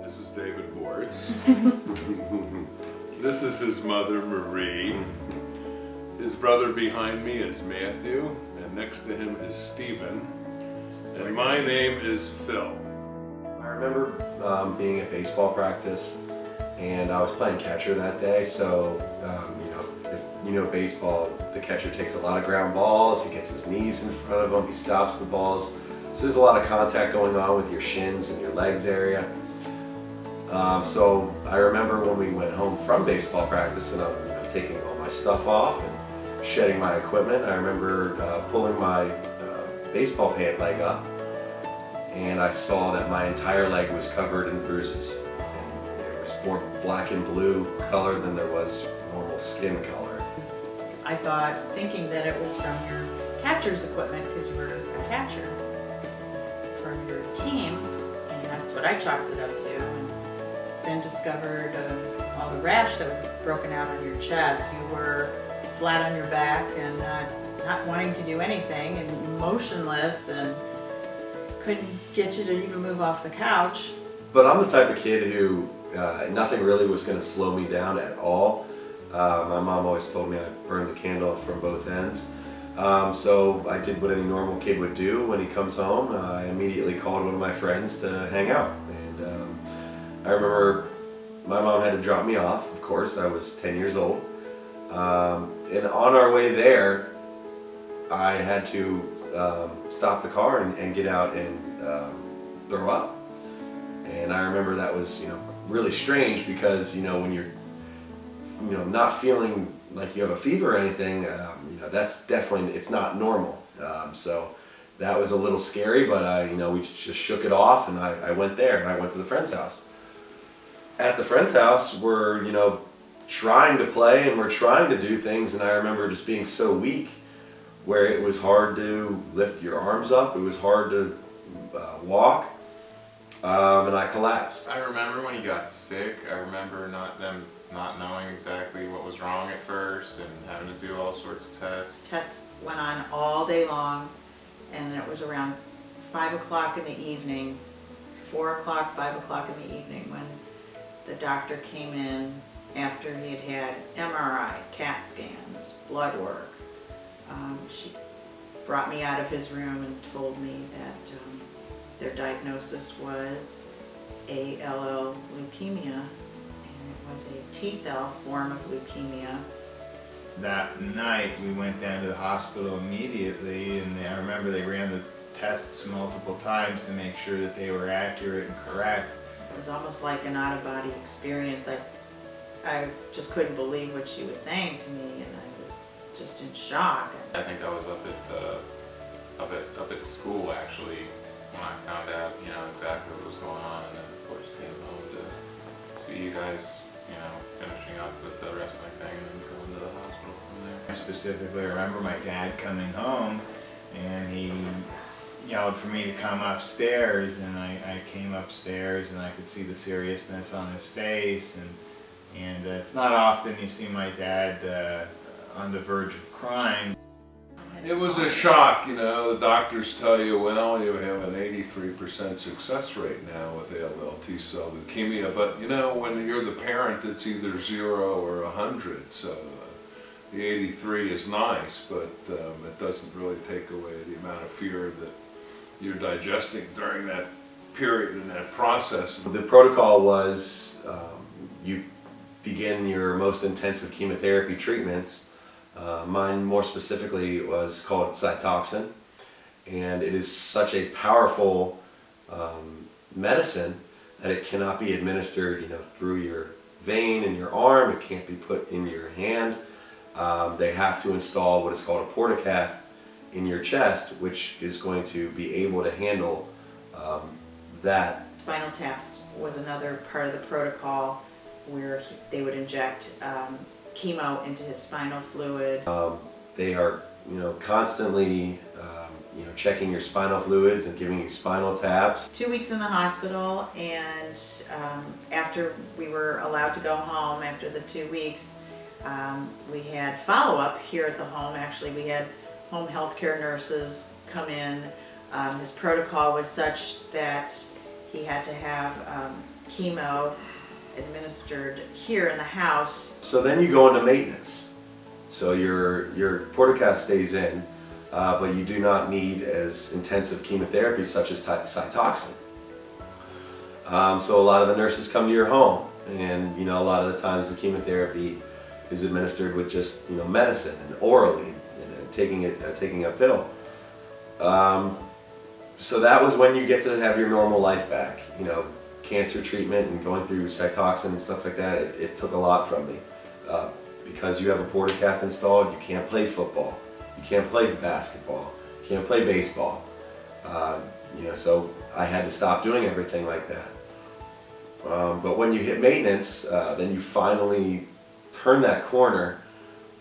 This is David Bortz. This is his mother, Marie. His brother behind me is Matthew, and next to him is Stephen. And my name is Phil. I remember being at baseball practice, and I was playing catcher that day, so if you know baseball, the catcher takes a lot of ground balls, he gets his knees in front of him, he stops the balls. So there's a lot of contact going on with your shins and your legs area. So I remember when we went home from baseball practice and I'm taking all my stuff off and shedding my equipment, I remember pulling my baseball pant leg up, and I saw that my entire leg was covered in bruises. And there was more black and blue color than there was normal skin color. I thought, thinking that it was from your catcher's equipment because you were a catcher from your team, and that's what I chalked it up to. And then discovered all the rash that was broken out on your chest. You were flat on your back and not wanting to do anything and motionless, and couldn't get you to even move off the couch. But I'm the type of kid who nothing really was going to slow me down at all. My mom always told me I burned the candle from both ends. So I did what any normal kid would do when he comes home. I immediately called one of my friends to hang out. And I remember my mom had to drop me off, of course. I was 10 years old. And on our way there, I had to stop the car and get out and throw up. And I remember that was, really strange because, when you're, not feeling like you have a fever or anything, that's definitely, it's not normal. So that was a little scary, but we just shook it off, and I went there, and I went to the friend's house. At the friend's house, we're, trying to play and we're trying to do things, and I remember just being so weak where it was hard to lift your arms up, it was hard to walk, and I collapsed. I remember when he got sick. I remember them not knowing exactly what was wrong at first and having to do all sorts of tests. Tests went on all day long, and it was around 5 o'clock in the evening, 4 o'clock, 5 o'clock in the evening when the doctor came in after he had MRI, CAT scans, blood work. She brought me out of his room and told me that their diagnosis was ALL leukemia, and it was a T-cell form of leukemia. That night we went down to the hospital immediately, and I remember they ran the tests multiple times to make sure that they were accurate and correct. It was almost like an out-of-body experience. I just couldn't believe what she was saying to me, and I was just in shock. I think I was up at school actually when I found out, exactly what was going on, and then of course came home to see you guys, finishing up with the wrestling thing and then going to the hospital from there. I specifically remember my dad coming home, and he yelled for me to come upstairs, and I came upstairs, and I could see the seriousness on his face, and it's not often you see my dad on the verge of crying. It was a shock, the doctors tell you, well, you have an 83% success rate now with ALL T-cell leukemia, but when you're the parent, it's either 0 or 100, so the 83 is nice, but it doesn't really take away the amount of fear that you're digesting during that period and that process. The protocol was you begin your most intensive chemotherapy treatments. Mine more specifically was called Cytoxin, and it is such a powerful medicine that it cannot be administered through your vein in your arm. It can't be put in your hand. They have to install what is called a portacath in your chest, which is going to be able to handle that. Spinal taps was another part of the protocol where they would inject chemo into his spinal fluid. They are, constantly, checking your spinal fluids and giving you spinal taps. 2 weeks in the hospital, and after we were allowed to go home after the 2 weeks, we had follow-up here at the home. Actually, we had home health care nurses come in. His protocol was such that He had to have chemo administered here in the house. So then you go into maintenance. So your portacath stays in, but you do not need as intensive chemotherapy such as Cytoxin. So a lot of the nurses come to your home, and a lot of the times the chemotherapy is administered with just medicine and orally, and taking a pill. So that was when you get to have your normal life back. Cancer treatment and going through Cytoxin and stuff like that. It took a lot from me. Because you have a portacath installed, you can't play football, you can't play basketball, you can't play baseball. So I had to stop doing everything like that. But when you hit maintenance, then you finally turn that corner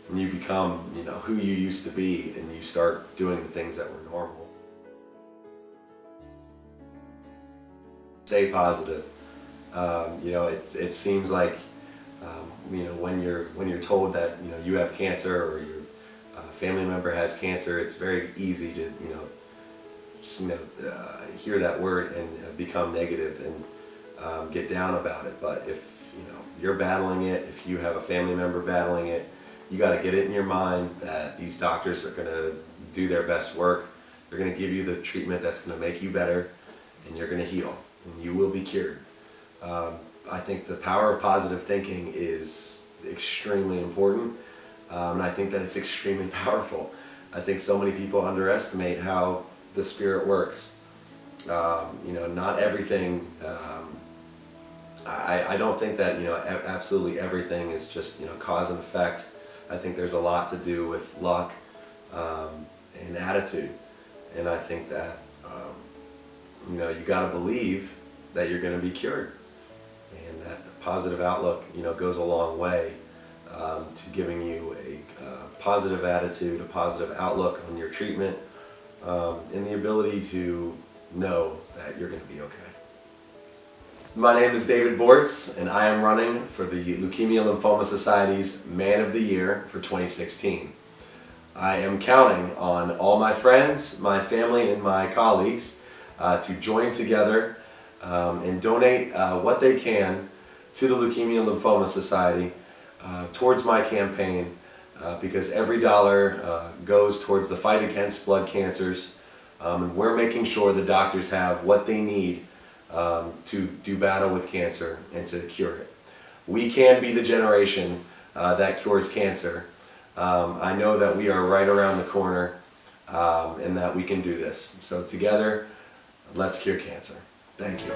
and you become, who you used to be, and you start doing the things that were normal. Stay positive. It seems like when you're told that you have cancer, or your family member has cancer, it's very easy to hear that word and become negative and get down about it. But if you're battling it, if you have a family member battling it, you got to get it in your mind that these doctors are going to do their best work. They're going to give you the treatment that's going to make you better, and you're going to heal, and you will be cured. I think the power of positive thinking is extremely important, and I think that it's extremely powerful. I think so many people underestimate how the spirit works. Not everything, I don't think that absolutely everything is just cause and effect. I think there's a lot to do with luck and attitude, and I think that you got to believe that you're going to be cured. And that positive outlook, goes a long way to giving you a positive attitude, a positive outlook on your treatment, and the ability to know that you're going to be okay. My name is David Bortz, and I am running for the Leukemia Lymphoma Society's Man of the Year for 2016. I am counting on all my friends, my family, and my colleagues to join together and donate what they can to the Leukemia Lymphoma Society towards my campaign, because every dollar goes towards the fight against blood cancers, and we're making sure the doctors have what they need to do battle with cancer and to cure it. We can be the generation that cures cancer. I know that we are right around the corner, and that we can do this. So together, let's cure cancer. Thank you.